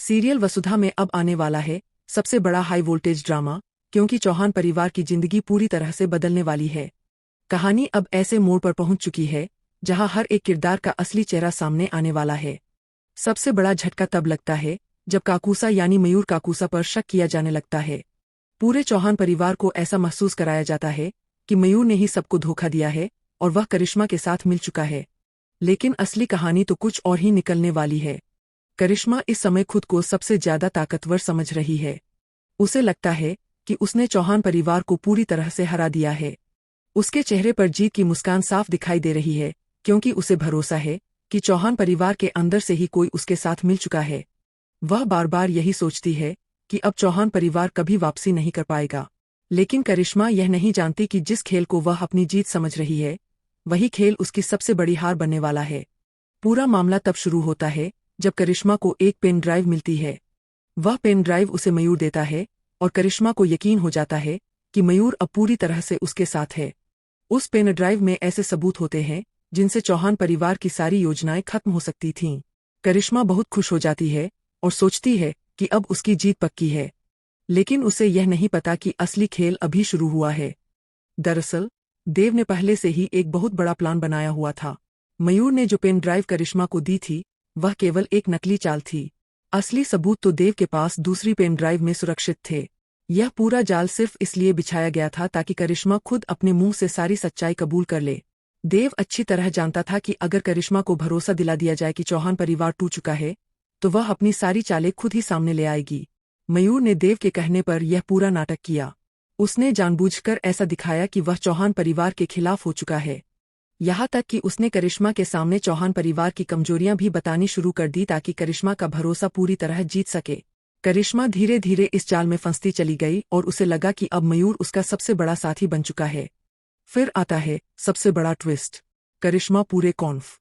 Serial वसुधा में अब आने वाला है सबसे बड़ा हाई वोल्टेज ड्रामा, क्योंकि चौहान परिवार की जिंदगी पूरी तरह से बदलने वाली है। कहानी अब ऐसे मोड़ पर पहुंच चुकी है जहां हर एक किरदार का असली चेहरा सामने आने वाला है। सबसे बड़ा झटका तब लगता है जब काकूसा यानी मयूर काकूसा पर शक किया जाने लगता है। पूरे चौहान परिवार को ऐसा महसूस कराया जाता है कि मयूर ने ही सबको धोखा दिया है और वह करिश्मा के साथ मिल चुका है। लेकिन असली कहानी तो कुछ और ही निकलने वाली है। करिश्मा इस समय खुद को सबसे ज्यादा ताकतवर समझ रही है। उसे लगता है कि उसने चौहान परिवार को पूरी तरह से हरा दिया है। उसके चेहरे पर जीत की मुस्कान साफ दिखाई दे रही है, क्योंकि उसे भरोसा है कि चौहान परिवार के अंदर से ही कोई उसके साथ मिल चुका है। वह बार बार यही सोचती है कि अब चौहान परिवार कभी वापसी नहीं कर पाएगा। लेकिन करिश्मा यह नहीं जानती कि जिस खेल को वह अपनी जीत समझ रही है, वही खेल उसकी सबसे बड़ी हार बनने वाला है। पूरा मामला तब शुरू होता है जब करिश्मा को एक पेन ड्राइव मिलती है। वह पेन ड्राइव उसे मयूर देता है और करिश्मा को यकीन हो जाता है कि मयूर अब पूरी तरह से उसके साथ है। उस पेन ड्राइव में ऐसे सबूत होते हैं जिनसे चौहान परिवार की सारी योजनाएं खत्म हो सकती थीं। करिश्मा बहुत खुश हो जाती है और सोचती है कि अब उसकी जीत पक्की है। लेकिन उसे यह नहीं पता कि असली खेल अभी शुरू हुआ है। दरअसल देव ने पहले से ही एक बहुत बड़ा प्लान बनाया हुआ था। मयूर ने जो पेन ड्राइव करिश्मा को दी थी वह केवल एक नकली चाल थी। असली सबूत तो देव के पास दूसरी पेन ड्राइव में सुरक्षित थे। यह पूरा जाल सिर्फ इसलिए बिछाया गया था ताकि करिश्मा खुद अपने मुंह से सारी सच्चाई कबूल कर ले। देव अच्छी तरह जानता था कि अगर करिश्मा को भरोसा दिला दिया जाए कि चौहान परिवार टूट चुका है, तो वह अपनी सारी चालें खुद ही सामने ले आएगी। मयूर ने देव के कहने पर यह पूरा नाटक किया। उसने जानबूझकर ऐसा दिखाया कि वह चौहान परिवार के खिलाफ हो चुका है। यहाँ तक कि उसने करिश्मा के सामने चौहान परिवार की कमजोरियां भी बतानी शुरू कर दी ताकि करिश्मा का भरोसा पूरी तरह जीत सके। करिश्मा धीरे धीरे इस जाल में फंसती चली गई और उसे लगा कि अब मयूर उसका सबसे बड़ा साथी बन चुका है। फिर आता है सबसे बड़ा ट्विस्ट। करिश्मा पूरे कॉन्फ